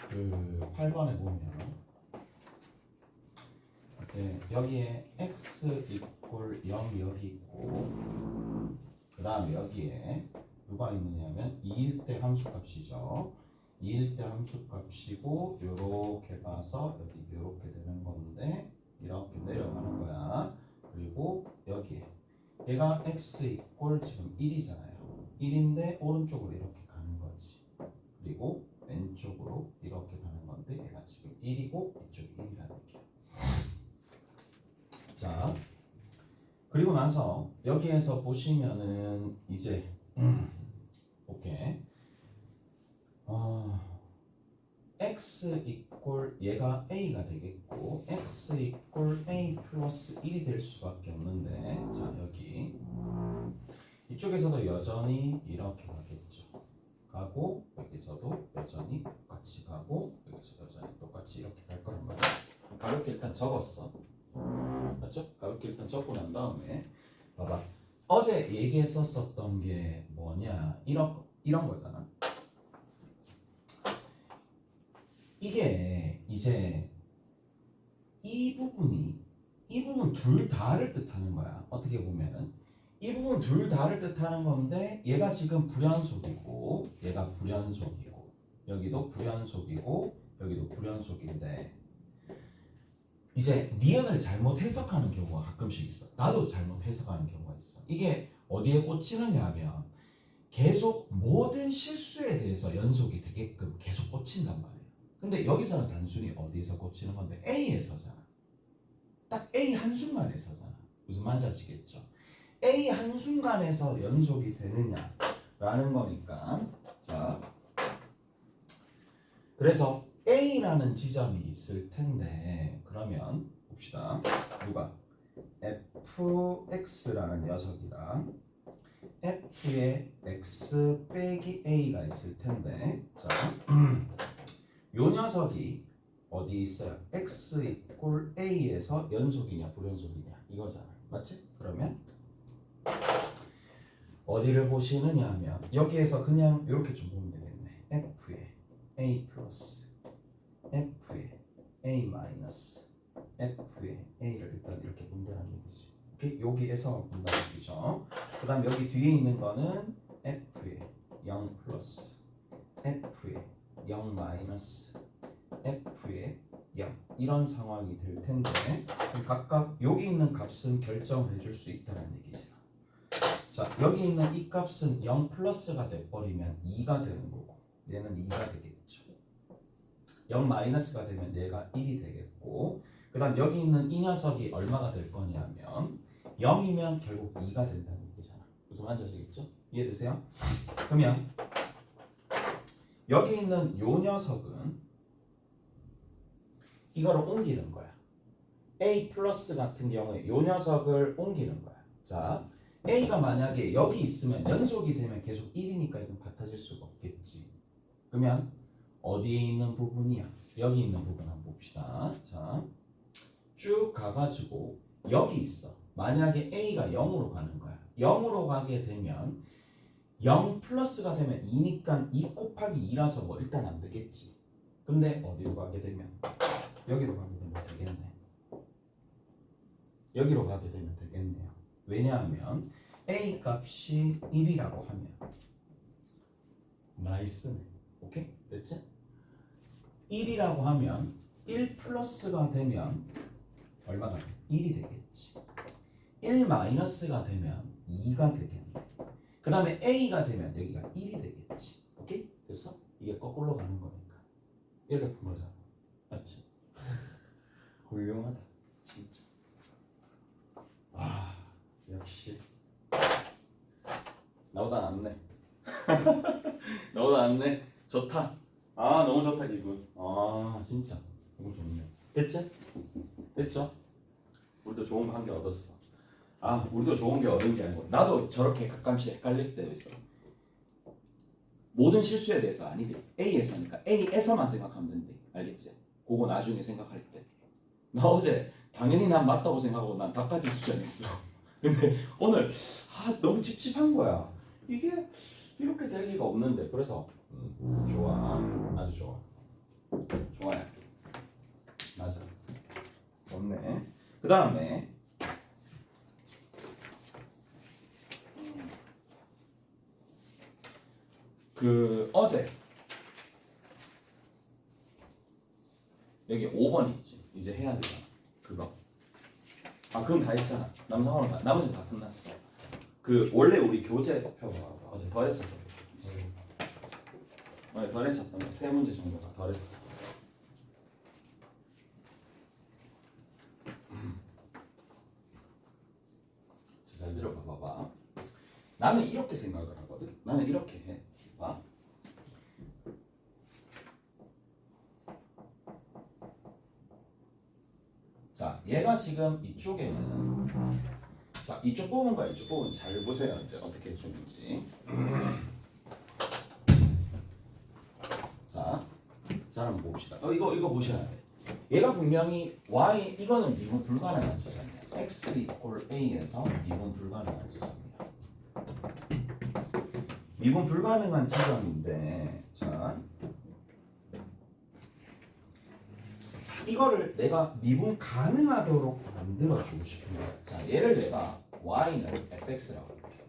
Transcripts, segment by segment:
그 8번에 보면 이제 여기에 x 이꼴 0 여기 있고 그 다음에 여기에 누가 있느냐면 2일 때 함수값이죠. 2일 때 함수값이고 요렇게 가서 여기 요렇게 되는 건데 이렇게 내려가는 거야. 그리고 여기에 얘가 x 이꼴 지금 1이잖아요. 1인데 오른쪽으로 이렇게 가는 거지. 그리고 왼쪽으로 이렇게 가는 건데 얘가 지금 1이고 이쪽이 1이라는 얘기야. 자, 그리고 나서 여기에서 보시면은 이제 오케이. x 이꼴 얘가 a가 되겠고 x 이꼴 a 플러스 1이 될 수밖에 없는데 자 여기 이쪽에서도 여전히 이렇게 가겠죠. 가고 여기서도 여전히 똑같이 가고 여기서 여전히 똑같이 이렇게 갈 거란 말이야. 가볍게 일단 적었어. 맞죠? 가볍게 일단 적고 난 다음에 봐봐. 어제 얘기했었던 게 뭐냐 이런 거잖아. 이게 이제 이 부분 둘 다를 뜻하는 거야. 어떻게 보면은 이 부분 둘 다를 뜻하는 건데 얘가 지금 불연속이고 얘가 불연속이고 여기도 불연속이고 여기도 불연속인데 이제 니은을 잘못 해석하는 경우가 가끔씩 있어. 나도 잘못 해석하는 경우가 있어. 이게 어디에 꽂히느냐 하면 계속 모든 실수에 대해서 연속이 되게끔 계속 꽂힌단 말이야. 근데 여기서는 단순히 어디에서 꽂히는 건데 A에서잖아. 딱 A 한순간에서잖아. 무슨 말인지 아시겠죠? A 한순간에서 연속이 되느냐라는 거니까 자 그래서 A라는 지점이 있을 텐데 그러면 봅시다. 누가? fx라는 녀석이랑 f의 x 빼기 a가 있을 텐데 자, 요 녀석이 어디 있어요? x 이꼴 a에서 연속이냐 불연속이냐 이거잖아. 맞지? 그러면 어디를 보시느냐 하면 여기에서 그냥 이렇게 좀 보면 되겠네. f의 a 플러스 f의 a 마이너스 f의 a를 일단 이렇게 본다는 얘기지. 오케이? 여기에서 본다는 얘기죠. 그 다음 여기 뒤에 있는 거는 f의 0 플러스 f의 0 마이너스 f의 0 이런 상황이 될 텐데 각각 여기 있는 값은 결정을 해줄 수 있다는 얘기죠. 자 여기 있는 이 값은 0 플러스가 돼버리면 2가 되는 거고 얘는 2가 되겠죠. 0 마이너스가 되면 얘가 1이 되겠고 그 다음 여기 있는 이 녀석이 얼마가 될 거냐면 0이면 결국 2가 된다는 얘기잖아. 무슨 말인지 아시겠죠? 이해되세요? 그러면 여기 있는 요 녀석은 이거를 옮기는 거야. A 플러스 같은 경우에 요 녀석을 옮기는 거야. 자 A가 만약에 여기 있으면 연속이 되면 계속 1이니까 이건 같아질 수가 없겠지. 그러면 어디에 있는 부분이야? 여기 있는 부분 한번 봅시다. 자, 쭉 가가지고 여기 있어. 만약에 A가 0으로 가는 거야. 0으로 가게 되면 0 플러스가 되면 2니까 2 곱하기 2라서 뭐 일단 안 되겠지. 근데 어디로 가게 되면 여기로 가게 되면 되겠네. 여기로 가게 되면 되겠네요. 왜냐하면 A 값이 1이라고 하면 나이스네. 오케이? 됐지? 1이라고 하면 1 플러스가 되면 얼마가 돼? 1이 되겠지. 1 마이너스가 되면 2가 되겠네. 그 다음에 A가 되면 여기가 1이 되겠지. 오케이? 됐어? 이게 거꾸로 가는 거니까 이렇게 푼 거잖아. 맞지? 훌륭하다. 진짜. 아 역시 나보다 낫네. 나보다 낫네. 좋다. 아 너무 좋다 기분. 아 진짜 너무 좋네. 됐지? 됐죠? 우리도 좋은 거 한 개 얻었어. 아 우리도 좋은 게 얻은 게 아니고 나도 저렇게 가끔씩 헷갈릴 때가 있어. 모든 실수에 대해서 아니래. A에서니까 A에서만 생각하면 된대. 알겠지? 그거 나중에 생각할 때. 나 어제 당연히 난 맞다고 생각하고 난 답까지 수정했어. 근데 오늘 너무 찝찝한 거야. 이게 이렇게 될 리가 없는데. 그래서 좋아. 아주 좋아. 그 다음에 어제 여기 5번 있지. 이제 해야 되잖아. 그거. 그럼 다 했잖아. 나머지 다 끝났어. 원래 우리 교재 표 어제 더 했었던 거. 어제 덜 했었던 거. 3문제 정도가 덜 했어. 잘 들어봐. 나는 이렇게 생각을 하거든. 나는 이렇게 해. 봐. 자, 얘가 지금 이쪽에는 자, 이쪽 부분과 이쪽 부분 잘 보세요. 이제 어떻게 해주는지. 자, 한번 봅시다. 이거 보셔야 돼. 얘가 분명히 y 이거는 미분 불가능한 지점이야. x 이퀄 a에서 미분 불가능한 지점이야. 미분 불가능한 지점인데, 자, 이거를 내가 미분 가능하도록 만들어주고 싶은 거야. 자, 얘를 내가 y는 fx라고 할게.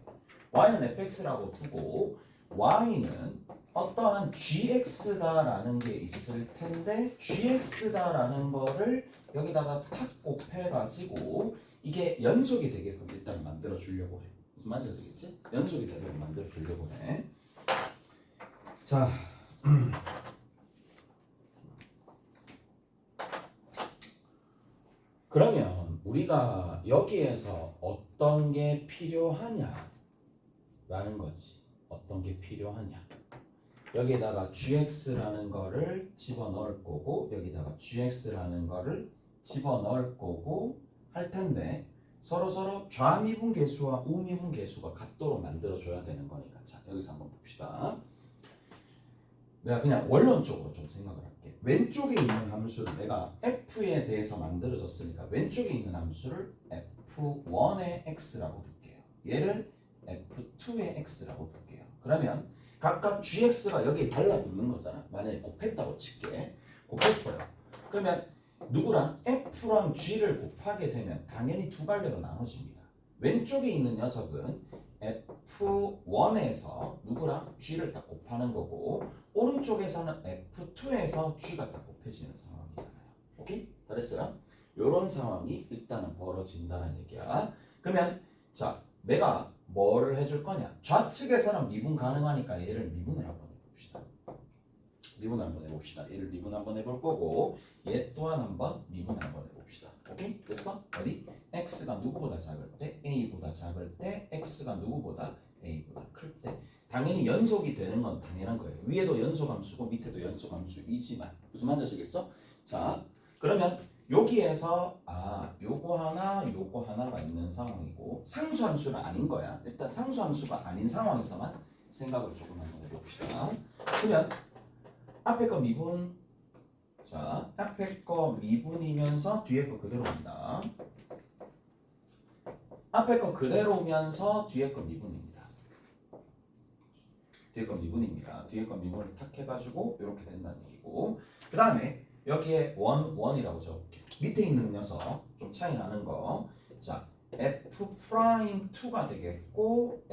y는 fx라고 두고 y는 어떠한 gx다라는 게 있을 텐데 gx다라는 거를 여기다가 탁 곱해가지고 이게 연속이 되게끔 일단 만들어 주려고 해. 무슨 말인지 알겠지? 연속이 되게끔 만들어 주려고 해. 자, 그러면 우리가 여기에서 어떤 게 필요하냐라는 거지. 어떤 게 필요하냐. 여기에다가 gx라는 거를 집어넣을 거고 여기다가 gx라는 거를 집어넣을 거고 할 텐데 서로 좌미분 계수와 우미분 계수가 같도록 만들어줘야 되는 거니까. 자, 여기서 한번 봅시다. 내가 그냥 원론적으로 좀 생각을 할게. 왼쪽에 있는 함수를 내가 f에 대해서 만들어졌으니까 왼쪽에 있는 함수를 f1의 x라고 둘게요. 얘를 f2의 x라고 둘게요. 그러면 각각 gx가 여기에 달라붙는 거잖아. 만약에 곱했다고 칠게. 곱했어요. 그러면 누구랑 f랑 g를 곱하게 되면 당연히 두 갈래로 나눠집니다. 왼쪽에 있는 녀석은 f1에서 누구랑 g를 딱 곱하는 거고 오른쪽에서는 f2에서 g가 딱 곱해지는 상황이잖아요. 오케이? 잘했어요? 이런 상황이 일단은 벌어진다는 얘기야. 그러면 자, 내가 뭐를 해줄 거냐? 좌측에서는 미분 가능하니까 얘를 미분을 한번 해봅시다. 미분 한번 해봅시다. 얘를 미분 한번 해볼 거고 얘 또한 한번 미분 한번 해봅시다. 오케이? 됐어? 어디? x가 누구보다 작을 때 a보다 작을 때 x가 누구보다 a보다 클 때 당연히 연속이 되는 건 당연한 거예요. 위에도 연속함수고 밑에도 연속함수이지만 무슨 말인지 아시겠어? 자, 그러면 여기에서 요거 하나가 있는 상황이고 상수함수는 아닌 거야. 일단 상수함수가 아닌 상황에서만 생각을 조금 한번 해봅시다. 그러면 앞에 거 미분, 자, 앞에 거 미분이면서 뒤에 거 그대로 온다. 앞에 거 그대로 오면서 뒤에 거 미분입니다. 뒤에 거 미분입니다. 뒤에 거 미분을 탁 해가지고 이렇게 된다는 얘기고 그 다음에 여기에 원이라고 적을게요. 밑에 있는 녀석 좀 차이 나는 거. 자, f'2가 되겠고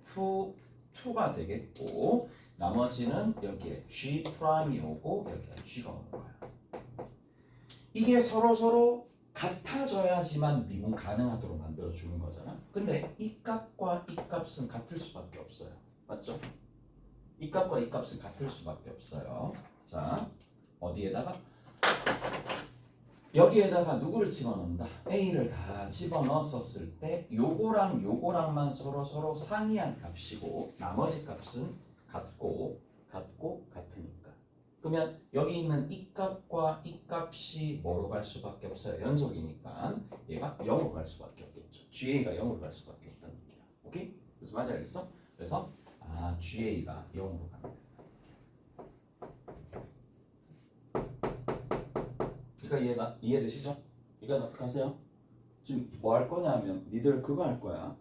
f2가 되겠고 나머지는 여기에 G'이 오고 여기에 G가 오는 거야. 이게 서로 같아져야지만 미분 가능하도록 만들어주는 거잖아. 근데 이 값과 이 값은 같을 수밖에 없어요. 맞죠? 이 값과 이 값은 같을 수밖에 없어요. 자, 어디에다가? 여기에다가 누구를 집어넣는다? A를 다 집어넣었을 때 요거랑만 서로 상이한 값이고 나머지 값은 같고 같으니까. 그러면 여기 있는 이 값과 이 값이 뭐로 갈 수밖에 없어요? 연속이니까 얘가 0으로 갈 수밖에 없겠죠. GA가 0으로 갈 수밖에 없다는 얘기야. 오케이? 무슨 말인지 알겠어? 그래서 GA가 0으로 가는 거야. 그러니까 이해되시죠? 이거 어떻게 하세요? 지금 뭐 할 거냐 하면 니들 그거 할 거야.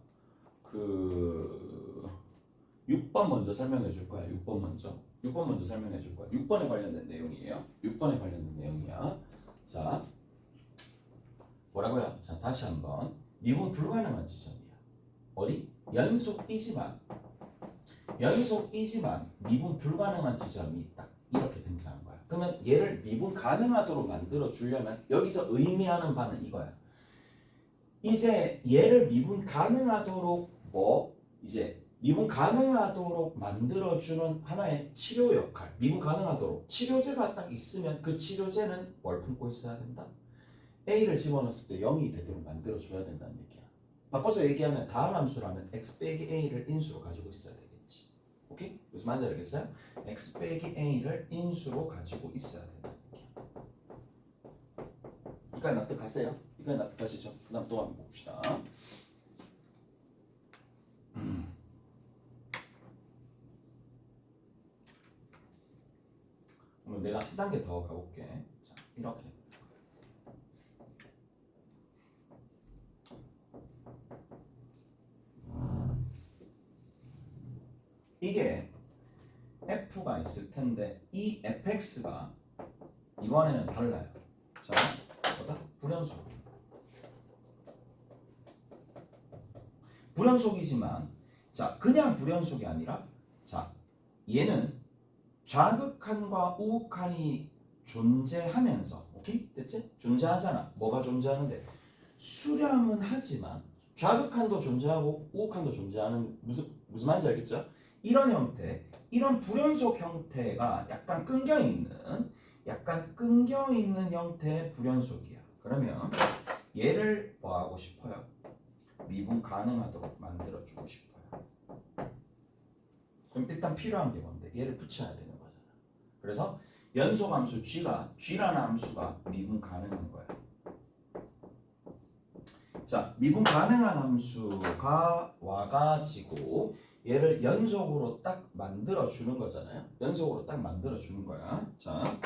6번 먼저 설명해 줄 거야. 6번 먼저 설명해 줄 거야. 6번에 관련된 내용이에요. 6번에 관련된 내용이야. 자, 뭐라고요? 자, 다시 한번 미분 불가능한 지점이야. 어디? 연속이지만 미분 불가능한 지점이 딱 이렇게 등장한 거야. 그러면 얘를 미분 가능하도록 만들어 주려면 여기서 의미하는 바는 이거야. 이제 얘를 미분 가능하도록 이제 미분 가능하도록 만들어주는 하나의 치료 역할. 미분 가능하도록 치료제가 딱 있으면 그 치료제는 뭘 품고 있어야 된다? A를 집어넣었을 때 0이 되도록 만들어줘야 된다는 얘기야. 바꿔서 얘기하면 다음 함수라면 x 빼기 A를 인수로 가지고 있어야 되겠지. 오케이? 무슨 말인지 알겠어요? x 빼기 A를 인수로 가지고 있어야 된다는 얘기야. 이까지 납득하세요? 이까지 납득하시죠? 그 다음 또 한번 봅시다. 그럼 내가 한 단계 더 가볼게. 자, 이렇게. 이게 f가 있을 텐데 이 fx가 이번에는 달라요. 자, 뭐다? 불연속. 불연속이지만 자, 그냥 불연속이 아니라 자, 얘는 좌극한과 우극한이 존재하면서 오케이? 됐지? 존재하잖아. 뭐가 존재하는데? 수렴은 하지만 좌극한도 존재하고 우극한도 존재하는 무슨 말인지 알겠죠? 이런 형태, 이런 불연속 형태가 약간 끊겨 있는 형태의 불연속이야. 그러면 얘를 뭐 하고 싶어요? 미분 가능하도록 만들어주고 싶어요. 그럼 일단 필요한 게 뭔데? 얘를 붙여야 되는 거잖아. 그래서 연속함수 G라는 함수가 미분 가능한 거야. 자, 미분 가능한 함수가 와가지고 얘를 연속으로 딱 만들어 주는 거잖아요. 연속으로 딱 만들어 주는 거야. 자,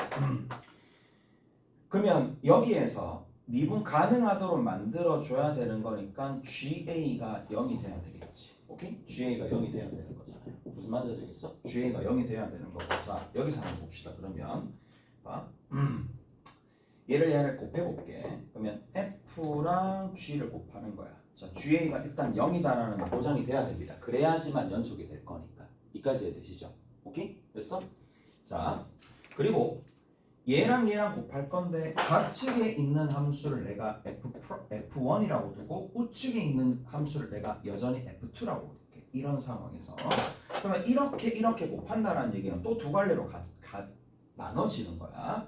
그러면 여기에서 미분 가능하도록 만들어 줘야 되는 거니까 GA가 0이 돼야 되겠지. 오케이? GA가 0이 돼야 되는 거잖아요. 무슨 말인지 알겠어? GA가 0이 돼야 되는 거고. 자, 여기서 한번 봅시다. 그러면 봐. 얘를 곱해볼게. 그러면 F랑 G를 곱하는 거야. 자, GA가 일단 0이다라는 보장이 돼야 됩니다. 그래야지만 연속이 될 거니까. 이까지 이해되시죠? 오케이? 됐어? 자, 그리고 얘랑 곱할 건데 좌측에 있는 함수를 내가 F1이라고 두고 우측에 있는 함수를 내가 여전히 F2라고 둘게. 이런 상황에서 그러면 이렇게 곱한다라는 얘기는 또 두 갈래로 나눠지는 거야.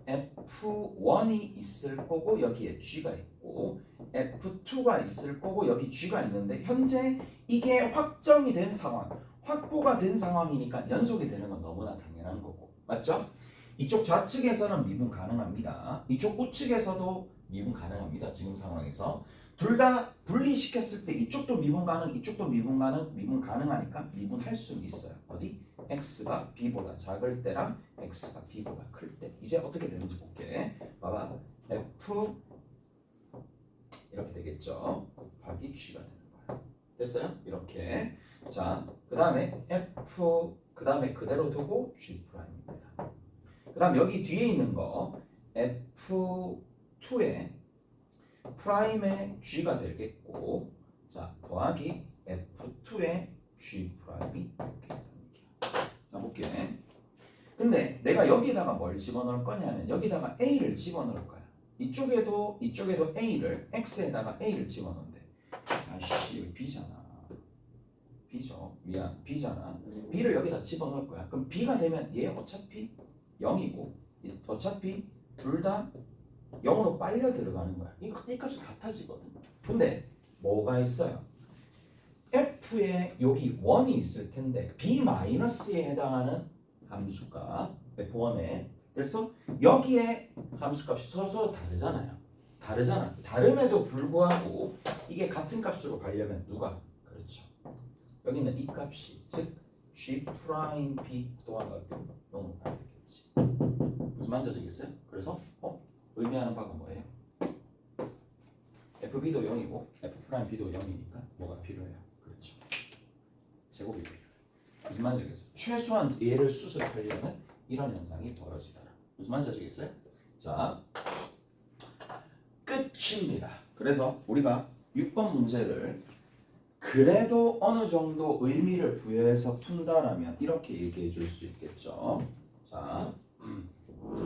F1이 있을 거고 여기에 G가 있고 F2가 있을 거고 여기 G가 있는데 현재 이게 확정이 된 상황, 확보가 된 상황이니까 연속이 되는 건 너무나 당연한 거고. 맞죠? 이쪽 좌측에서는 미분 가능합니다. 이쪽 우측에서도 미분 가능합니다. 지금 상황에서 둘 다 분리시켰을 때 이쪽도 미분 가능, 이쪽도 미분 가능하니까 미분할 수 있어요. 어디? x가 b보다 작을 때랑 x가 b보다 클 때. 이제 어떻게 되는지 볼게. 봐봐. f 이렇게 되겠죠. 곱하기 g가 되는 거야. 됐어요? 이렇게. 자, 그 다음에 f 그 다음에 그대로 두고 g 프라임입니다. 그 다음 여기 뒤에 있는 거 F2에 프라임의 G가 되겠고 자 더하기 F2의 G 프라임이 이렇게 된다. 자 볼게. 근데 내가 여기다가 뭘 집어넣을 거냐면 여기다가 A를 집어넣을 거야. 이쪽에도 A를 X에다가 A를 집어넣는데 아씨 여기 B잖아. B죠. 미안 B잖아. B를 여기다 집어넣을 거야. 그럼 B가 되면 얘 어차피 0이고 어차피 둘 다 0으로 빨려 들어가는 거야. 이 값은 같아지거든. 근데 뭐가 있어요? F에 여기 1이 있을 텐데 B-에 해당하는 함수가 F1에 됐어? 여기에 함수값이 서로 다르잖아요. 다름에도 불구하고 이게 같은 값으로 가려면 누가? 그렇죠. 여기는 이 값이 즉 G 프라임 B 또한 어때? 0으로 가야 되겠지. 무슨 말인지 아시겠어요? 그래서 의미하는 바가 뭐예요? FB도 0이고 F'B도 0이니까 뭐가 필요해요? 그렇죠. 제곱이 필요해요. 무슨 말인지 알겠어요? 최소한 얘를 수습하려면 이런 현상이 벌어지더라. 무슨 말인지 아시겠어요? 자, 끝입니다. 그래서 우리가 6번 문제를 그래도 어느 정도 의미를 부여해서 푼다라면 이렇게 얘기해 줄 수 있겠죠. 자,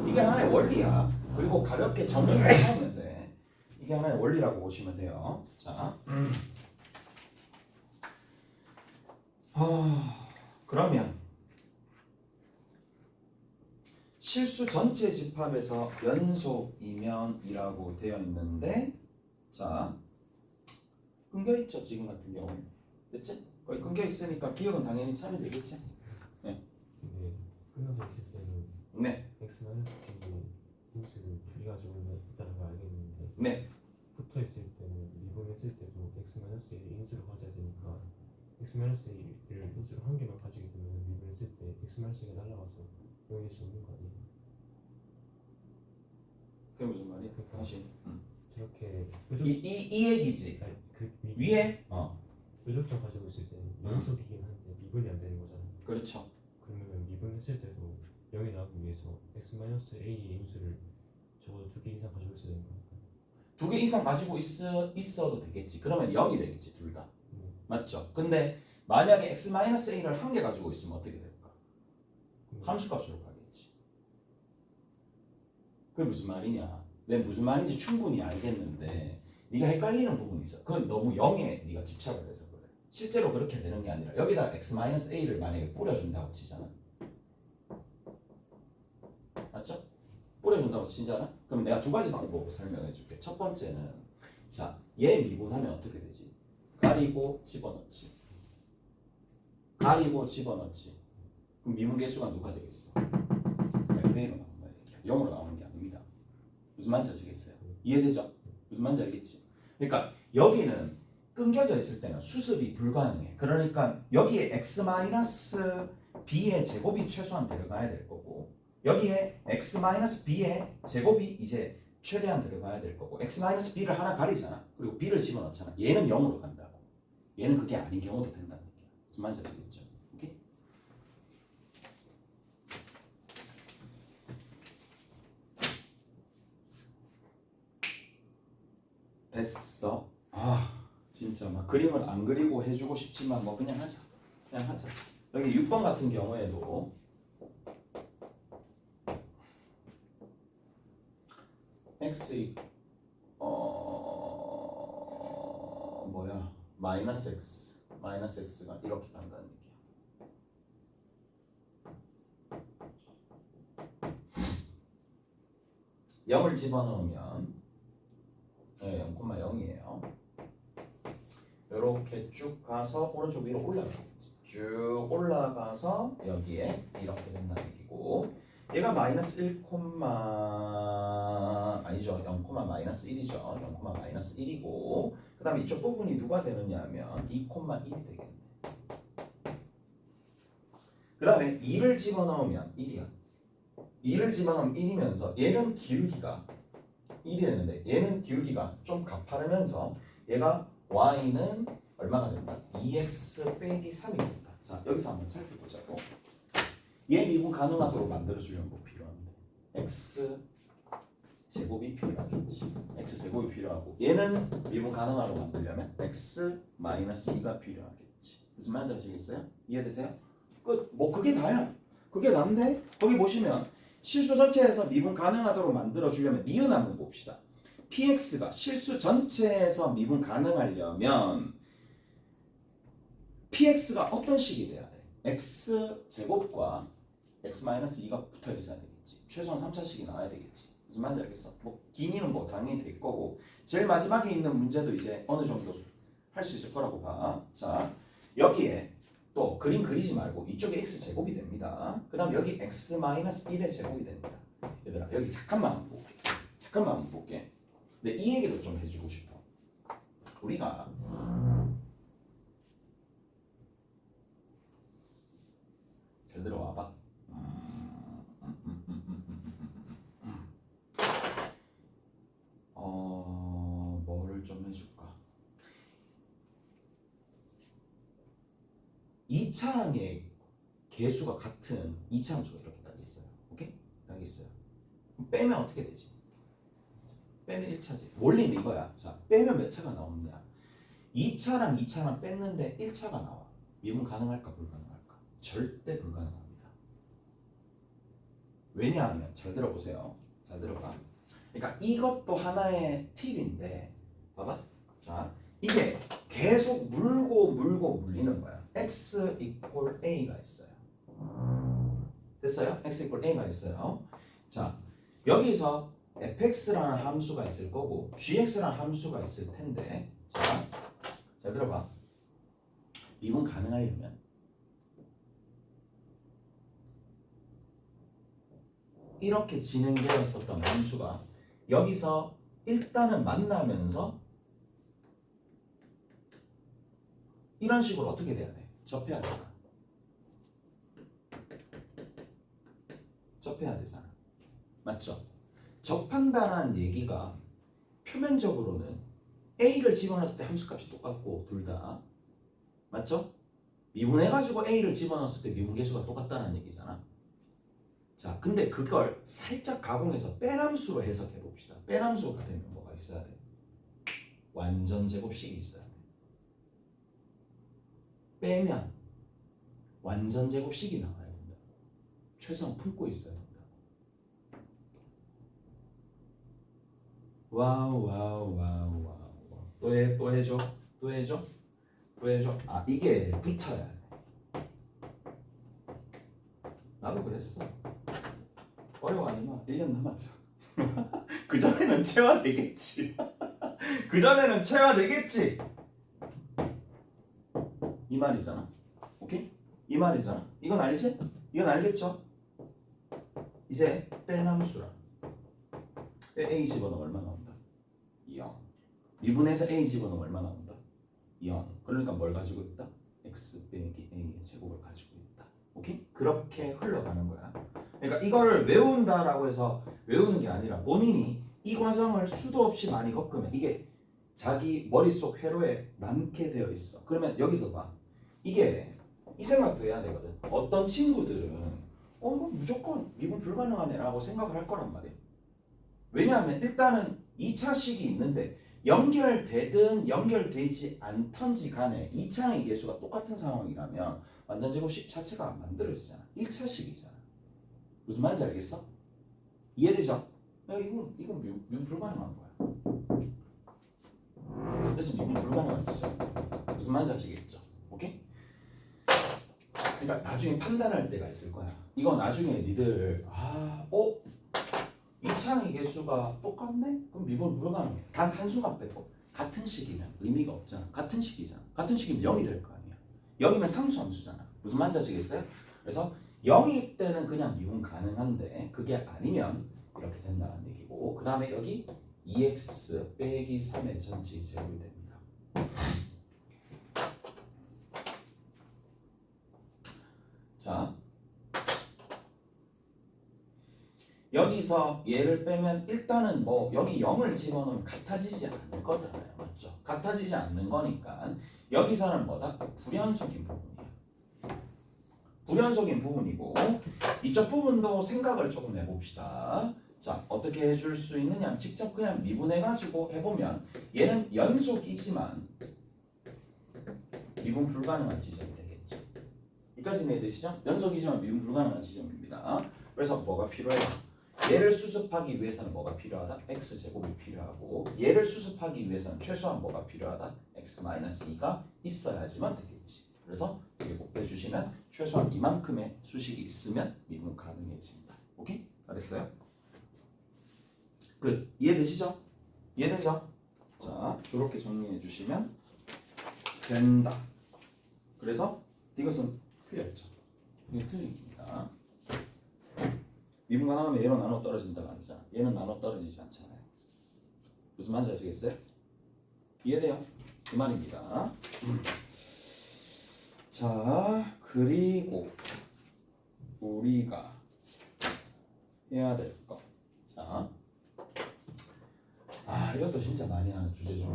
이게 하나의 원리야. 그리고 가볍게 정리를 하면 돼. 이게 하나의 원리라고 보시면 돼요. 자, 그러면 실수 전체 집합에서 연속이면이라고 되어 있는데, 자, 끊겨 있죠 지금 같은 경우. 됐지? 거의 끊겨 있으니까 기억은 당연히 참이 되겠지. 네. 근데 끊어져 있을 때는 네. x-b의 인수를 줄여가지고 있다는 걸 알겠는데 네. 붙어 있을 때는 미분했을 때도 x-a의 인수를 가져야 되니까 x-a를 인수로 한 개만 가지게 되면 미분했을 때 x-a가 날아가서 여기에 수 없는 거 아니에요? 그게 무슨 말이야? 다시. 저렇게 이 얘기지. 아니, 그 위에? 의존점 가지고 있을 때는 연속이긴 한데 미분이 안 되는 거잖아요. 그렇죠. 그러면 미분했을 때도 0이 나오기 위해서 x-a의 인수를 적어도 2개 이상 가지고 있어야 되는 거니까. 2개 이상 가지고 있어도 되겠지. 그러면 0이 되겠지 둘 다. 맞죠? 근데 만약에 x-a를 한 개 가지고 있으면 어떻게 될까? 함수값으로 가겠지. 그게 무슨 말이냐? 내가 무슨 말인지 충분히 알겠는데 네가 헷갈리는 부분이 있어. 그건 너무 0에 네가 집착을 해서 그래. 실제로 그렇게 되는 게 아니라 여기다 x-a를 만약에 뿌려준다고 치잖아. 맞죠? 뿌려준다고 치잖아. 그럼 내가 두 가지 방법으로 설명해 줄게. 첫 번째는 자, 얘 미분하면 어떻게 되지? 가리고 집어넣지. 가리고 집어넣지. 그럼 미분 개수가 누가 되겠어? FA로 나온다. 0으로 나오는 게 아닙니다. 무슨 말인지 아시겠어요? 이해되죠? 무슨 말인지 알겠지? 그러니까 여기는 끊겨져 있을 때는 수습이 불가능해. 그러니까 여기에 x-b의 제곱이 최소한 들어가야 될 거고 여기에 x-b의 제곱이 이제 최대한 들어가야 될 거고 x-b를 하나 가리잖아. 그리고 b를 집어넣잖아. 얘는 0으로 간다고. 얘는 그게 아닌 경우도 된다는 얘기야. 무슨 말인지 알겠죠? 오케이? 됐어. 진짜 막 그림을 안 그리고 해주고 싶지만 뭐 그냥 하자. 그냥 하자. 여기 6번 같은 경우에도 x 마이너스 x가 이렇게 간다는 얘기야. 영을 집어넣으면 0,0이에요. 이렇게 쭉 가서 오른쪽 위로 올라가겠지. 쭉 올라가서 여기에 이렇게 된다는 얘기고 얘가 마이너스 1, 아니죠. 0,-1이죠. 0,-1이고 그 다음에 이쪽 부분이 누가 되느냐 하면 2,1이 되겠네. 그 다음에 2를 집어넣으면 1이야. 2를 집어넣으면 1이면서 얘는 기울기가 1이 되는데 얘는 기울기가 좀 가파르면서 얘가 y는 얼마가 된다? 2x 빼기 3이 된다. 자, 여기서 한번 살펴보자고. 얘 미분 가능하도록 만들어주려면 뭐 필요한데? x 제곱이 필요하겠지. x 제곱이 필요하고 얘는 미분 가능하도록 만들려면 x 마이너스 2가 필요하겠지. 무슨 말인지 아시겠어요? 이해되세요? 끝. 뭐 그게 다야. 그게 난데 거기 보시면 실수 전체에서 미분 가능하도록 만들어주려면 니은 한번 봅시다. px가 실수 전체에서 미분 가능하려면 px가 어떤 식이 돼야 돼? x 제곱과 x-2가 붙어 있어야 되겠지. 최소한 3차식이 나와야 되겠지. 무슨 말인지 알겠어? 뭐 기니는 뭐 당연히 될 거고 제일 마지막에 있는 문제도 이제 어느 정도 할 수 있을 거라고 봐. 자, 여기에 또 그림 그리지 말고 이쪽에 x 제곱이 됩니다. 그 다음 여기 x-1의 제곱이 됩니다. 얘들아 여기 잠깐만 한번 볼게. 근데 이 얘기도 좀 해주고 싶어. 우리가 잘 들어와봐. 뭐를 좀 해줄까? 2차항의 개수가 같은 2차 함수가 이렇게 딱 있어요. 오케이? 딱 있어요. 빼면 어떻게 되지? 빼면 1차지. 원리는 이거야. 자, 빼면 몇 차가 나오느냐. 2차랑 2차랑 뺐는데 1차가 나와. 미분 가능할까 불가능할까? 절대 불가능합니다. 왜냐하면 잘 들어보세요. 잘 들어봐. 그러니까 이것도 하나의 팁인데 봐봐. 자, 이게 계속 물고 물리는 거야. x 이퀄 a가 있어요. 됐어요? x 이퀄 a가 있어요. 자, 여기서 fx라는 함수가 있을 거고 gx라는 함수가 있을 텐데 자, 잘 들어봐. 미분 가능하려면 이렇게 진행되었었던 함수가 여기서 일단은 만나면서 이런 식으로 어떻게 돼야 돼? 접해야 되잖아. 접해야 되잖아. 맞죠? 접한다는 얘기가 표면적으로는 a를 집어넣었을 때 함수값이 똑같고 둘 다 맞죠? 미분해가지고 a를 집어넣었을 때 미분계수가 똑같다는 얘기잖아. 자, 근데 그걸 살짝 가공해서 뺀함수로 해석해 봅시다. 뺀함수가 되면 뭐가 있어야 돼? 완전 제곱식이 있어야 돼. 빼면 완전 제곱식이 나와야 된다. 최소한 품고 있어야 된다. 와우. 또 해줘. 아, 이게 붙어야 돼. 나도 그랬어. 어려워하지 마. 1년 남았죠. 그전에는 체화되겠지. 그전에는 체화되겠지. 이 말이잖아. 오케이? 이 말이잖아. 이건 알지? 이건 알겠죠? 이제 뺀함수라. a 집어넣으면 얼마 나온다? 0. 미분해서 a 집어넣으면 얼마 나온다? 0. 그러니까 뭘 가지고 있다? x 빼기 a의 제곱을 가지고 있다. 오케이? 그렇게 흘러가는 거야. 그러니까 이거를 외운다라고 해서 외우는 게 아니라 본인이 이 과정을 수도 없이 많이 겪으면 이게 자기 머릿속 회로에 남게 되어 있어. 그러면 여기서 봐. 이게 이 생각도 해야 되거든. 어떤 친구들은 이거 무조건 미분 불가능하네 라고 생각을 할 거란 말이야. 왜냐하면 일단은 2차식이 있는데 연결되든 연결되지 않던지 간에 2차의 계수가 똑같은 상황이라면 완전 제곱식 자체가 안 만들어지잖아. 1차식이잖아. 무슨 말인지 알겠어? 이해되죠? 야, 이건 미분 불가능한 거야. 그래서 미분 불가능한 지점. 무슨 말인지 아시겠죠? 오케이? 그러니까 나중에 판단할 때가 있을 거야. 이거 나중에 니들 2차의 개수가 똑같네? 그럼 미분 불가능해. 단 한 수가 빼고 같은 식이면 의미가 없잖아. 같은 식이잖아. 같은 식이면 0이 될 거 아니야. 0이면 상수함수잖아. 무슨 말인지 아시겠어요? 그래서 0일 때는 그냥 미분 가능한데 그게 아니면 이렇게 된다는 얘기고 그 다음에 여기 2x 빼기 3의 전체 제곱이 됩니다. 자, 여기서 얘를 빼면 일단은 뭐 여기 0을 집어넣으면 같아지지 않을 거잖아요. 맞죠? 같아지지 않는 거니까 여기서는 뭐다? 불연속인 부분이야. 불연속인 부분이고 이쪽 부분도 생각을 조금 해봅시다. 자, 어떻게 해줄 수 있느냐? 직접 그냥 미분해가지고 해보면 얘는 연속이지만 미분 불가능한 지점이 되겠죠. 여기까지는 이해되시죠? 연속이지만 미분 불가능한 지점입니다. 그래서 뭐가 필요해요? 얘를 수습하기 위해서는 뭐가 필요하다? x제곱이 필요하고 얘를 수습하기 위해서는 최소한 뭐가 필요하다? x-2가 있어야지만 되겠지. 그래서 이게 꼭 빼주시면 최소한 이만큼의 수식이 있으면 미분 가능해집니다. 오케이? 잘했어요? 끝. 이해되시죠? 이해되죠? 자, 저렇게 정리해 주시면 된다. 그래서 이것은 틀렸죠. 이게 틀립니다. 미분 가능하면 얘로 나눠 떨어진다가 아니잖아. 얘는 나눠 떨어지지 않잖아요. 무슨 말인지 아시겠어요? 이해돼요? 그 말입니다. 자, 그리고 우리가 해야 될 거. 자, 이것도 진짜 많이 하는 주제 중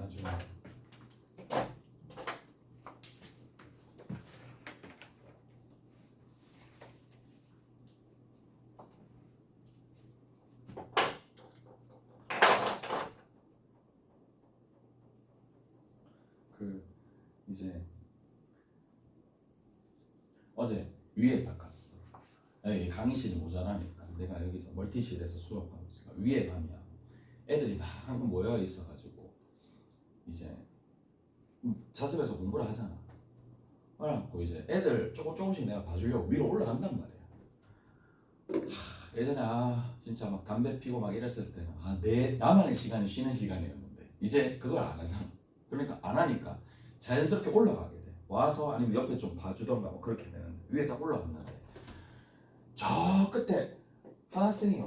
나중에. 그 이제 어제 위에 닦았어. 여기 강의실이 모자라니까 내가 여기서 멀티실에서 수업하고 있으니까 위에 가면 애들이 막 한국 모여 있어가지고 이제 자습에서 공부를 하잖아. 그래갖고 이제 애들 조금씩 내가 봐주려고 위로 올라간단 말이야. 예전에 진짜 막 담배 피고 막 이랬을 때는 내 나만의 시간이 쉬는 시간이었는데 이제 그걸 안 하잖아. 그러니까 안 하니까 자연스럽게 올라가게 돼. 와서 아니면 옆에 좀 봐주던가 뭐 그렇게 되는데 위에 딱 올라갔는데 저 끝에 한 학생이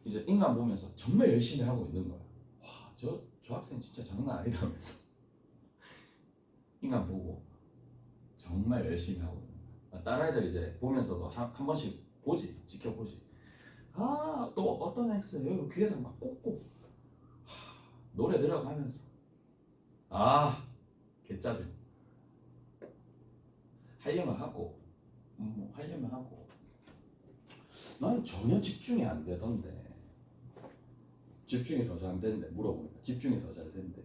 이제 인간 보면서 정말 열심히 하고 있는 거야. 저 학생 진짜 장난 아니다 하면서 인간 보고 정말 열심히 하고 있는 거야. 다른 애들 이제 보면서도 한 번씩 보지, 지켜보지. 또 어떤 학생 여기 귀에다 막 꽂고 노래 들어가면서 개짜증. 하려면 하고 하려면 하고 나는 전혀 집중이 안 되던데. 집중이 더 잘 된대. 물어보니까 집중이 더 잘 된대.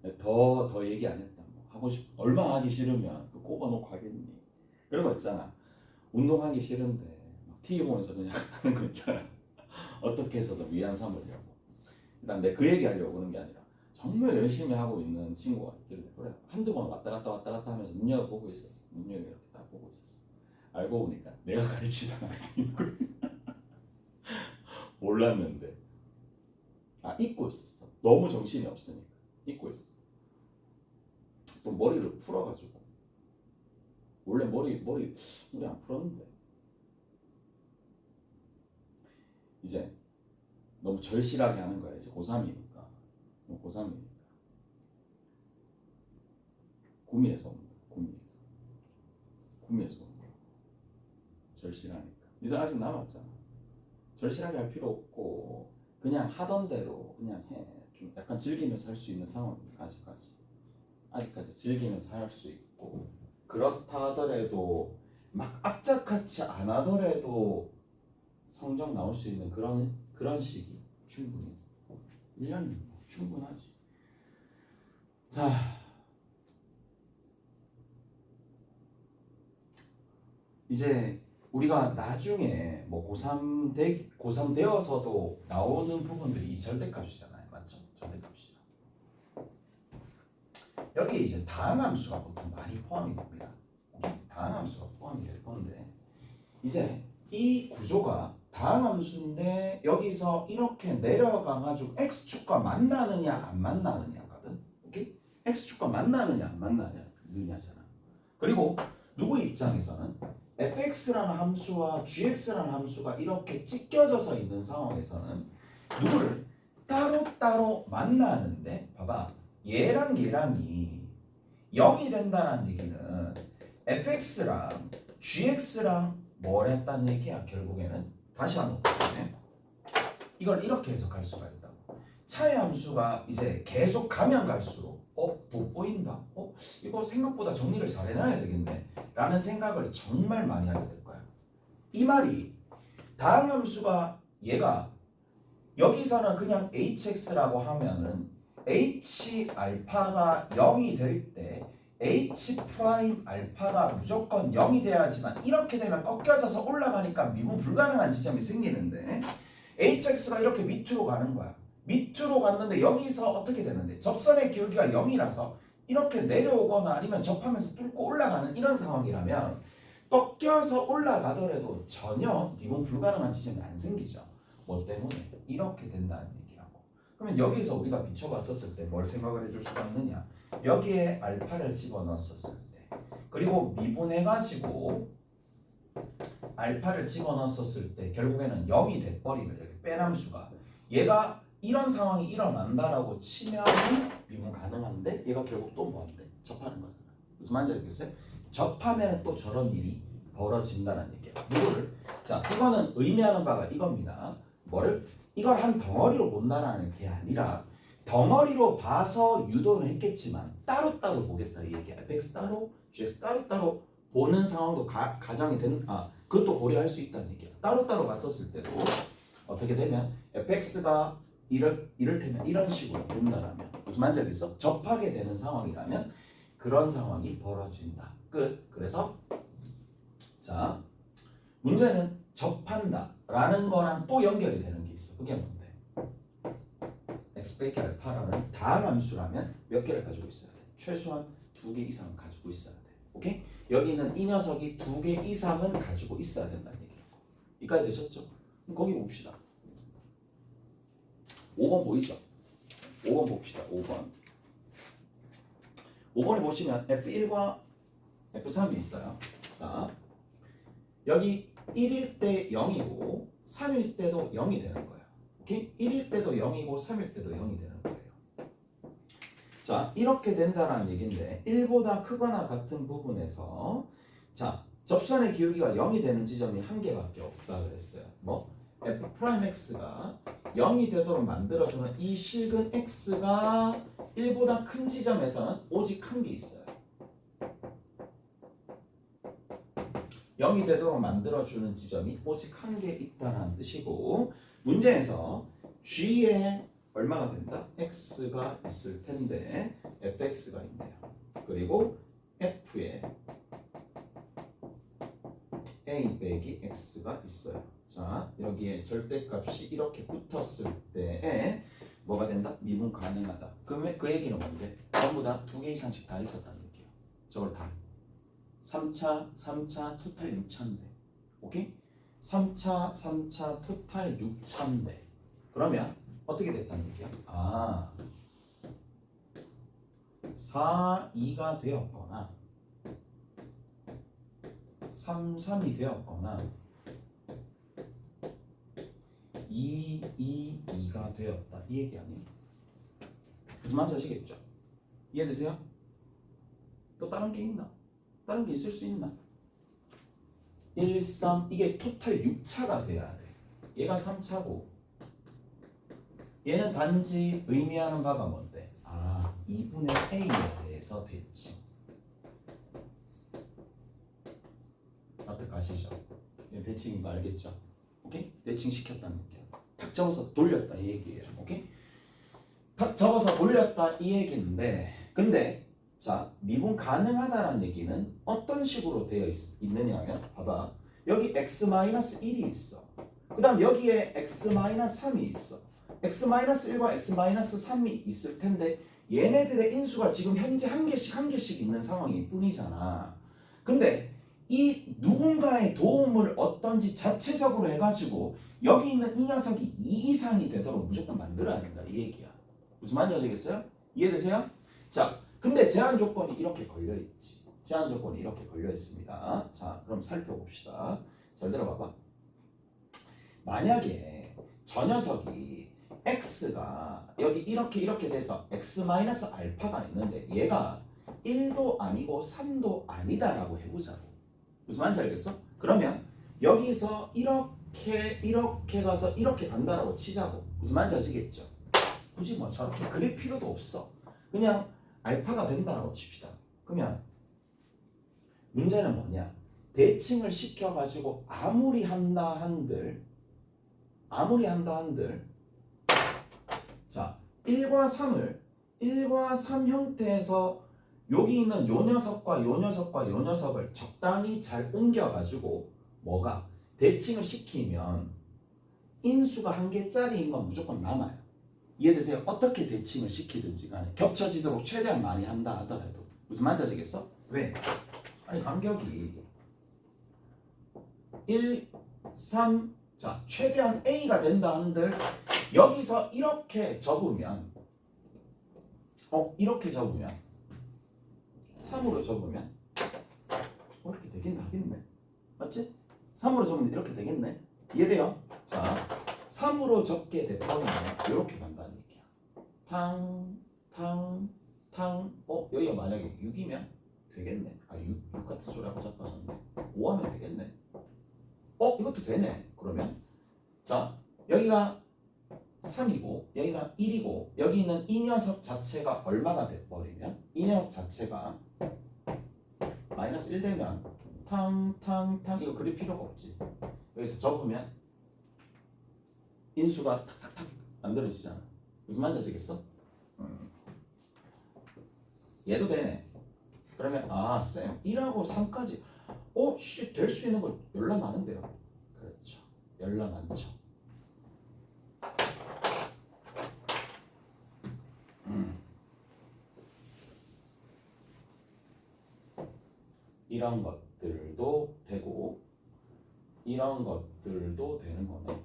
그래. 더 얘기 안 했다. 뭐 하고 얼마 하기 싫으면 그 꼽아놓고 하겠니? 그런 거 있잖아. 운동하기 싫은데 막 TV 보면서 그냥 하는 거 있잖아. 어떻게 해서도 위안 삼으려고. 일단 내 그 얘기 하려고 그러는 게 아니라 정말 열심히 하고 있는 친구가 있길래 그래 한두 번 왔다 갔다 하면서 눈여겨보고 있었어. 눈여겨 이렇게 딱 보고 있었어. 알고 보니까 내가 가르치던 학생이고 몰랐는데 잊고 있었어. 너무 정신이 없으니까 잊고 있었어. 또 머리를 풀어가지고 원래 머리 우리 안 풀었는데 이제 너무 절실하게 하는 거야. 이제 고3이니까 구미에서 온 거야. 구미에서 온 거야. 절실하니까 니들 아직 남았잖아. 절실하게 할 필요 없고 그냥 하던 대로 그냥 해. 좀 약간 즐기면서 할 수 있는 상황이니까 아직까지 즐기면서 할 수 있고 그렇다 하더라도 막 악착같이 안 하더라도 성적 나올 수 있는 그런 시기 충분히 1년이면 충분하지. 자, 이제 우리가 나중에 뭐 고3 되어서도 나오는 부분들이 이 절대값이잖아요. 맞죠? 절대값이야. 여기 이제 다항함수가 보통 많이 포함이 됩니다. 다항함수가 포함이 될 건데 이제 이 구조가 다항함수인데 여기서 이렇게 내려가가지고 x축과 만나느냐 안 만나느냐거든. 오케이? x축과 만나느냐 안 만나느냐잖아. 그리고 누구 입장에서는 fx라는 함수와 gx라는 함수가 이렇게 찢겨져서 있는 상황에서는 누구를 따로따로 만나는데 봐봐. 얘랑이 0이 된다는 얘기는 fx랑 gx랑 뭘 했다는 얘기야. 결국에는 다시 한번 볼게요. 이걸 이렇게 해석할 수가 있다고. 차의 함수가 이제 계속 가면 갈수록 돋보인다. 이거 생각보다 정리를 잘 해놔야 되겠네 라는 생각을 정말 많이 하게 될 거야. 이 말이 다항함수가 얘가 여기서는 그냥 hx라고 하면은 h 알파가 0이 될 때 h 프라임 알파가 무조건 0이 돼야지만 이렇게 되면 꺾여져서 올라가니까 미분 불가능한 지점이 생기는데 hx가 이렇게 밑으로 가는 거야. 밑으로 갔는데 여기서 어떻게 되는데 접선의 기울기가 0이라서 이렇게 내려오거나 아니면 접하면서 뚫고 올라가는 이런 상황이라면 꺾여서 올라가더라도 전혀 미분 불가능한 지점이 안 생기죠. 뭐 때문에? 이렇게 된다는 얘기라고. 그러면 여기서 우리가 비춰봤었을 때 뭘 생각을 해줄 수가 있느냐? 여기에 알파를 집어넣었을 때 그리고 미분해가지고 알파를 집어넣었을 때 결국에는 0이 돼버리면 이렇게 빼남수가 얘가 이런 상황이 일어난다라고 치면 미분 가능한데 얘가 결국 또 뭐한대? 접하는 거잖아. 무슨 말인지 알겠어요? 접하면 또 저런 일이 벌어진다는 얘기야. 누구를? 자, 이거는 의미하는 바가 이겁니다. 뭐를? 이걸 한 덩어리로 본다라는 게 아니라 덩어리로 봐서 유도는 했겠지만 따로따로 보겠다 이 얘기야. fx 따로, gx 따로따로 보는 상황도 가정이 되는 그것도 고려할 수 있다는 얘기야. 따로따로 봤었을 때도 어떻게 되면 fx가 이를테면 이런 식으로 된다라면 무슨 말인지 알겠어? 접하게 되는 상황이라면 그런 상황이 벌어진다. 끝. 그래서 자 문제는 접한다라는 거랑 또 연결이 되는 게 있어. 그게 뭔데? x 빼기 알파라는 다함수라면 몇 개를 가지고 있어야 돼? 최소한 2개 이상은 가지고 있어야 돼. 오케이? 여기는 이 녀석이 2개 이상은 가지고 있어야 된다는 얘기라고. 이까지 되셨죠? 그럼 거기 봅시다. 5번 보이죠? 5번 봅시다. 5번. 5번에 보시면 F1과 F3이 있어요. 자, 여기 1일 때 0이고 3일 때도 0이 되는 거예요. 오케이? 1일 때도 0이고 3일 때도 0이 되는 거예요. 자, 이렇게 된다는 얘기인데 1보다 크거나 같은 부분에서 자, 접선의 기울기가 0이 되는 지점이 한 개밖에 없다 그랬어요. 뭐? F'X가 0이 되도록 만들어주는 이 실근 X가 1보다 큰 지점에서는 오직 한 개 있어요. 0이 되도록 만들어주는 지점이 오직 한 개 있다는 뜻이고 문제에서 G에 얼마가 된다? X가 있을 텐데 Fx가 있네요. 그리고 F에 A 빼기 X가 있어요. 자, 여기에 절대값이 이렇게 붙었을 때에 뭐가 된다? 미분 가능하다. 그러면 그 얘기는 뭔데? 전부 다 2개 이상씩 다 있었다는 얘기예요. 저걸 다 3차 토탈 6차인데 오케이? 3차 토탈 6차인데 그러면 어떻게 됐다는 얘기야? 4, 2가 되었거나 3, 3이 되었거나 2, 2, 2가 되었다 이 얘기 아니에요? 무슨 말인지 아시겠죠? 이해되세요? 또 다른 게 있나? 다른 게 있을 수 있나? 1, 3 이게 토탈 6차가 돼야 돼. 얘가 3차고 얘는 단지 의미하는 바가 뭔데? 2분의 A에 대해서 대칭. 어떡하시죠? 대칭인 거 알겠죠? 오케이? 대칭 시켰다는 얘기야. 탁 접어서 돌렸다 이 얘기예요. 오케이? 탁 접어서 돌렸다 이 얘기인데 근데 자, 미분 가능하다라는 얘기는 어떤 식으로 되어 있느냐면 봐봐. 여기 x-1이 있어. 그 다음 여기에 x-3이 있어. x-1과 x-3이 있을 텐데 얘네들의 인수가 지금 현재 한 개씩 있는 상황일 뿐이잖아. 근데 이 누군가의 도움을 얻던지 자체적으로 해가지고 여기 있는 이 녀석이 2 이상이 되도록 무조건 만들어야 된다 이 얘기야. 무슨 말인지 아시겠어요? 이해되세요? 자, 근데 제한 조건이 이렇게 걸려있지. 제한 조건이 이렇게 걸려있습니다. 자, 그럼 살펴봅시다. 잘 들어봐봐. 만약에 저 녀석이 x가 여기 이렇게 돼서 x-알파가 있는데 얘가 1도 아니고 3도 아니다라고 해보자고. 무슨 말인지 알겠어? 그러면 여기서 이렇게 가서 이렇게 간다라고 치자고. 무슨 말인지 아시겠죠? 굳이 뭐 저렇게 그릴 필요도 없어. 그냥 알파가 된다라고 칩시다. 그러면 문제는 뭐냐? 대칭을 시켜가지고 아무리 한다 한들 자 1과 3 형태에서 여기 있는 요 녀석과 요 녀석을 적당히 잘 옮겨가지고 뭐가 대칭을 시키면 인수가 한 개짜리인 건 무조건 남아요. 이해되세요? 어떻게 대칭을 시키든지 간에 겹쳐지도록 최대한 많이 한다 하더라도 무슨 말인지 아시겠어? 왜? 아니 간격이 1, 3 자 최대한 A가 된다 한들 여기서 이렇게 접으면 이렇게 접으면 3으로 접으면 이렇게 되긴 하겠네. 맞지? 3으로 접으면 이렇게 되겠네. 이해돼요? 자 3으로 접게 되면 이렇게 간다는 얘기야. 탕 여기가 만약에 6이면 되겠네. 6 같은 소리 하고 자빠졌네. 5 하면 되겠네. 이것도 되네. 그러면 자 여기가 3이고 여기가 1이고 여기 있는 이 녀석 자체가 얼마가 돼버리면 이 녀석 자체가 마이너스 1 되면 탕탕탕 이거 그릴 필요가 없지. 여기서 접으면 인수가 탁탁탁 만들어지잖아. 무슨 말인지 아시겠어? 얘도 되네. 그러면 쌤 1하고 3까지 될 수 있는 거 열나 많은데요. 그렇죠. 열나 많죠. 이런 것들도 되고 이런 것들도 되는 거네.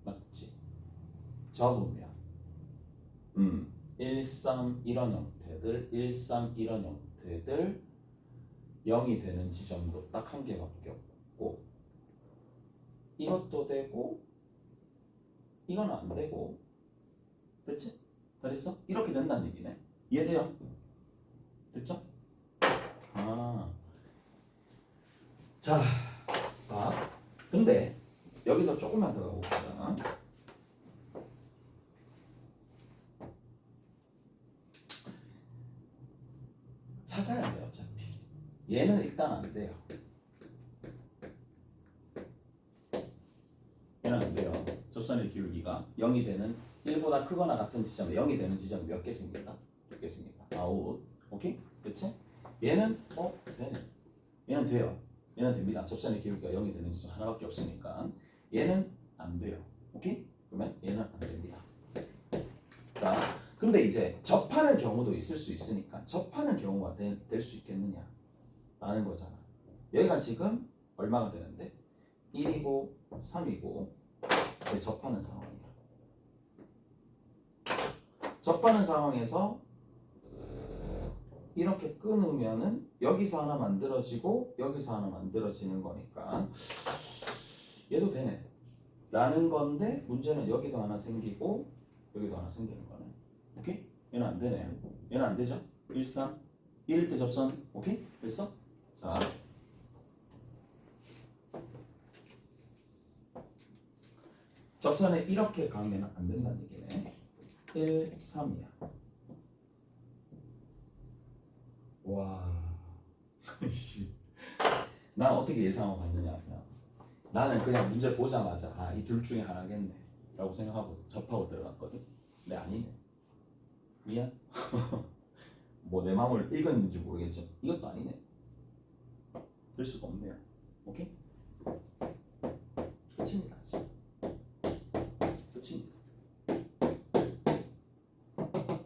맞지? 접으면 1, 3 이런 형태들 1, 3 이런 형태들 0이 되는 지점도 딱 한 개밖에 없고 이것도 되고 이건 안 되고 됐지? 다 됐어? 이렇게 된다는 얘기네. 이해돼요? 됐죠? 자, 근데 여기서 조금만 더 가봅시다. 찾아야 돼요, 어차피. 얘는 일단 안 돼요. 얘는 안 돼요. 접선의 기울기가 0이 되는 1보다 크거나 같은 지점에 0이 되는 지점이 몇 개 생긴다? 몇 개 생긴다. 아웃. 오케이? 그치? 얘는 되네. 얘는 돼요. 얘는 됩니다. 접선의 기울기가 0이 되는 지점 하나밖에 없으니까 얘는 안 돼요. 오케이? 그러면 얘는 안 됩니다. 자, 근데 이제 접하는 경우도 있을 수 있으니까 접하는 경우가 될 수 있겠느냐 라는 거잖아. 여기가 지금 얼마가 되는데 1이고 3이고 접하는 상황이야. 접하는 상황에서 이렇게 끊으면은 여기서 하나 만들어지고 여기서 하나 만들어지는 거니까 얘도 되네 라는 건데 문제는 여기도 하나 생기고 여기도 하나 생기는 거네. 오케이? 얘는 안 되네요. 얘는 안 되죠? 1, 3 1일 때 접선 오케이? 됐어? 자, 접선에 이렇게 가면 안 된다는 얘기네. 1, 3이야. 와, 난 어떻게 예상하고 갔느냐 하면 나는 그냥 문제 보자마자 이 둘 중에 하나겠네 라고 생각하고 접하고 들어갔거든. 근데 아니네. 미안. 뭐 내 마음을 읽었는지 모르겠죠. 이것도 아니네. 될 수가 없네요. 오케이? 끝입니다. 끝입니다.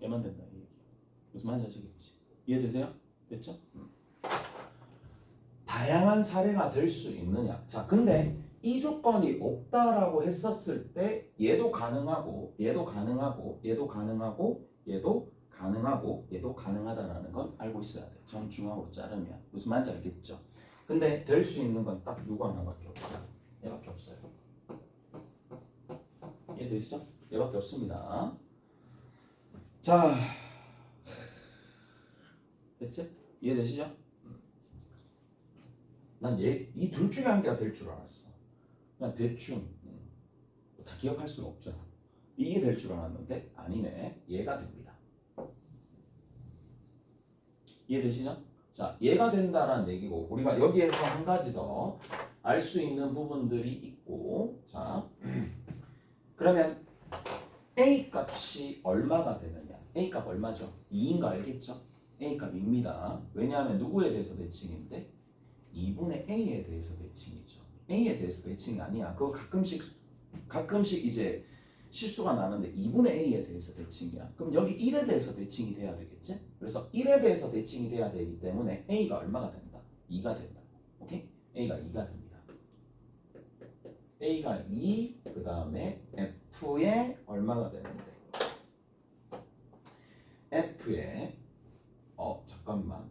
얘만 된다 이 얘기. 무슨 말인지 아시겠지? 이해되세요? 됐죠? 다양한 사례가 될 수 있느냐. 자, 근데 이 조건이 없다라고 했었을 때 얘도 가능하고 얘도 가능하고 얘도 가능하고 얘도 가능하고 얘도 가능하다라는 건 알고 있어야 돼. 정중앙으로 자르면 무슨 말인지 알겠죠? 근데 될 수 있는 건 딱 누구 하나밖에 없어요. 얘밖에 없어요. 이해되시죠? 얘밖에 없습니다. 자, 됐지? 이해되시죠? 난 이 둘 중에 한 개가 될 줄 알았어. 그냥 대충 다 기억할 수는 없잖아. 이게 될 줄 알았는데 아니네. 얘가 됩니다. 이해되시죠? 자, 얘가 된다라는 얘기고 우리가 여기에서 한 가지 더 알 수 있는 부분들이 있고 자, 그러면 A 값이 얼마가 되느냐? A 값 얼마죠? 2인 거 알겠죠? A 값 2입니다. 왜냐하면 누구에 대해서 대칭인데? 2분의 A에 대해서 대칭이죠. A에 대해서 대칭이 아니야. 그거 가끔씩 이제 실수가 나는데 2분의 A에 대해서 대칭이야. 그럼 여기 1에 대해서 대칭이 돼야 되겠지? 그래서 1에 대해서 대칭이 돼야 되기 때문에 A가 얼마가 된다? 2가 된다. 오케이? A가 2가 됩니다. A가 2, 그 다음에 F에 얼마가 되는데? F에 잠깐만.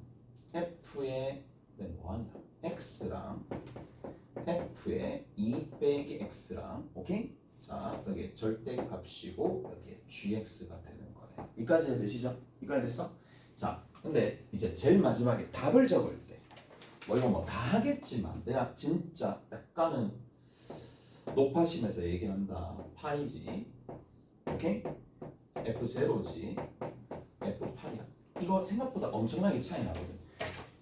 F에 뭐하냐? X랑 F에 2 빼기 X랑 오케이? 자, 여기 절대값이고 여기에 GX가 되는 거네. 이까지 되시죠? 이까지 됐어? 자, 근데 이제 제일 마지막에 답을 적을 때 뭐 이거 뭐 다 하겠지만 내가 진짜 약간은 높아심에서 얘기한다. 파이지. 오케이? F0지. F8이야. 이거 생각보다 엄청나게 차이 나거든.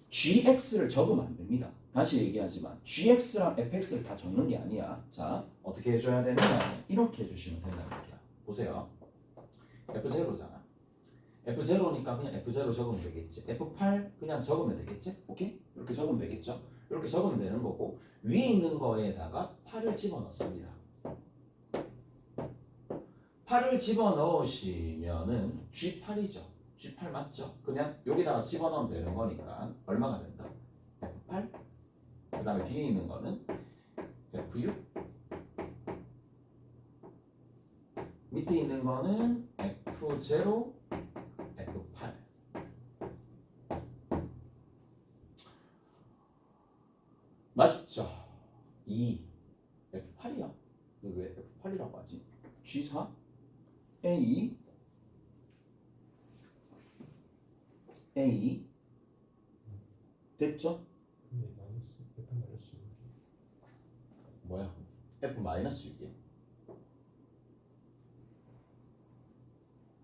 GX를 적으면 안 됩니다. 다시 얘기하지만 GX랑 FX를 다 적는 게 아니야. 자, 어떻게 해줘야 되느냐? 이렇게 해주시면 된다는 얘기야. 보세요. F0잖아. F0니까 그냥 F0 적으면 되겠지. F8 그냥 적으면 되겠지. 오케이? 이렇게 적으면 되겠죠. 이렇게 적으면 되는 거고 위에 있는 거에다가 8을 집어넣습니다. 8을 집어넣으시면은 G8이죠. G8 맞죠? 그냥 여기다가 집어넣으면 되는 거니까 얼마가 된다? F8 그 다음에 뒤에 있는 거는 F6 밑에 있는 거는 F0 F8 맞죠? 2 F8이야. 왜 F8이라고 하지? G4 A A 됐죠? 근데 마이너스 F 마이너스 6이 뭐야? F 마이너스 6이야.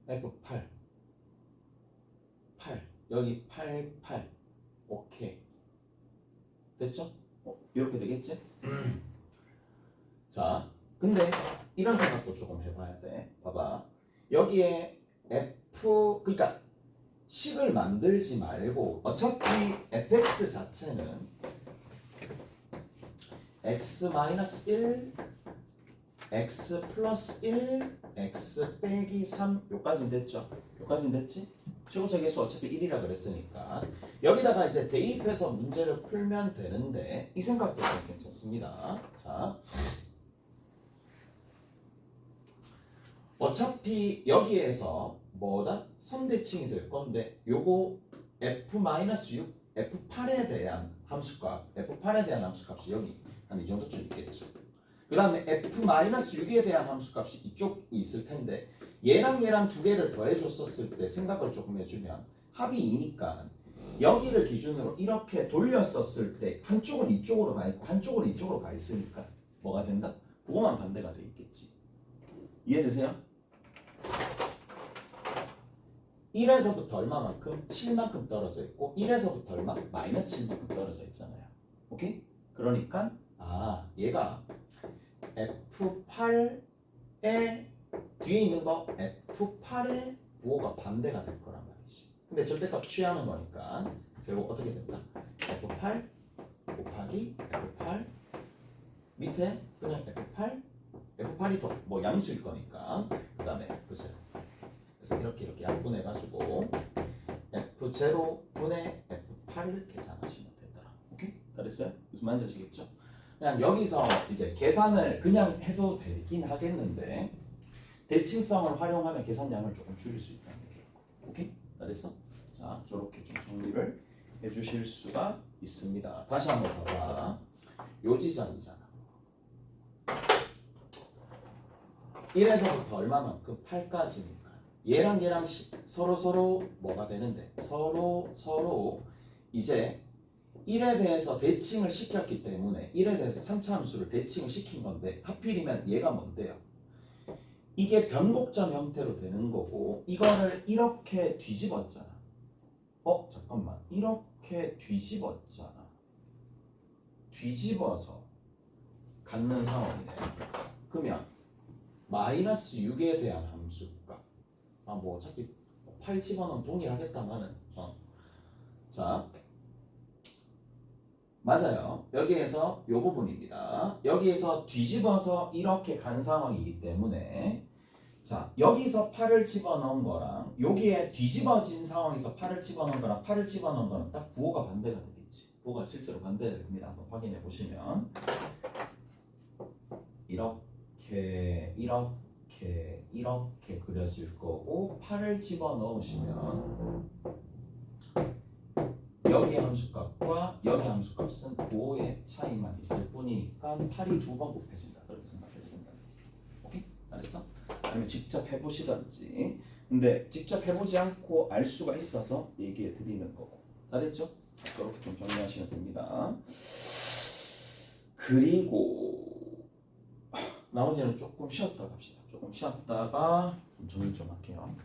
F8 8 여기 8 8 오케이 됐죠? 이렇게 되겠지? 자 근데 이런 생각도 조금 해봐야 돼. 봐봐 여기에 F 그러니까 식을 만들지 말고 어차피 fx 자체는 x-1 x 플러스 1 x 빼기 3 요까지는 됐죠? 요까지는 됐지? 최고차 계수 어차피 1이라 그랬으니까 여기다가 이제 대입해서 문제를 풀면 되는데 이 생각도 좀 괜찮습니다. 자 어차피 여기에서 뭐다? 선대칭이 될 건데 요거 f-6 f8에 대한 함수값 f8에 대한 함수값이 여기 한 이 정도쯤 있겠죠. 그 다음에 f-6에 대한 함수값이 이쪽이 있을 텐데 얘랑 얘랑 두 개를 더해줬었을 때 생각을 조금 해주면 합이 2니까 여기를 기준으로 이렇게 돌렸었을 때 한쪽은 이쪽으로 가 있고 한쪽은 이쪽으로 가 있으니까 뭐가 된다? 그거만 반대가 돼 있겠지. 이해되세요? 1에서부터 얼마만큼? 7만큼 떨어져 있고 1에서부터 얼마? 마이너스 7만큼 떨어져 있잖아요. 오케이? 그러니까 얘가 F8에 뒤에 있는 거 F8의 부호가 반대가 될 거란 말이지. 근데 절대값 취하는 거니까 결국 어떻게 된다? F8 곱하기 F8 밑에 그냥 F8이 더 뭐 양수일 거니까 그 다음에 F0 그래서 이렇게 약분해가지고 F0 분의 F8을 계산하시면 된다. 오케이? 다 됐어요? 무슨 말인지 아시겠죠? 그냥 여기서 이제 계산을 그냥 해도 되긴 하겠는데 대칭성을 활용하면 계산량을 조금 줄일 수 있다는 얘기예요. 오케이? 다 됐어? 자, 저렇게 좀 정리를 해주실 수가 있습니다. 다시 한번 봐봐. 요 지점이잖아. 1에서부터 얼마만큼? 8까지니까 얘랑 얘랑 서로 뭐가 되는데 서로 이제 1에 대해서 대칭을 시켰기 때문에 1에 대해서 3차 함수를 대칭을 시킨 건데 하필이면 얘가 뭔데요? 이게 변곡점 형태로 되는 거고 이거를 이렇게 뒤집었잖아. 잠깐만 이렇게 뒤집었잖아. 뒤집어서 갖는 상황이네. 그러면 마이너스 6에 대한 함수값 뭐 어차피 8 집어넣으면 동일하겠다마는 자 맞아요. 여기에서 요 부분입니다. 여기에서 뒤집어서 이렇게 간 상황이기 때문에 자 여기서 8을 집어넣은 거랑 여기에 뒤집어진 상황에서 8을 집어넣은 거랑 8을 집어넣은 거랑 딱 부호가 반대가 되겠지. 부호가 실제로 반대가 됩니다. 한번 확인해 보시면 이렇게 그려질 거고 8을 집어넣으시면 여기 함수값과 여기 함수값은 부호의 차이만 있을 뿐이니까 8이 두 번 곱해진다. 그렇게 생각해도 된다. 오케이? 알았어? 아니면 직접 해보시던지. 근데 직접 해보지 않고 알 수가 있어서 얘기해 드리는 거고. 알았죠? 그렇게 좀 정리하시면 됩니다. 그리고 나머지는 조금 쉬었다 갑시다. 조금 쉬었다가 좀 정리 좀 할게요.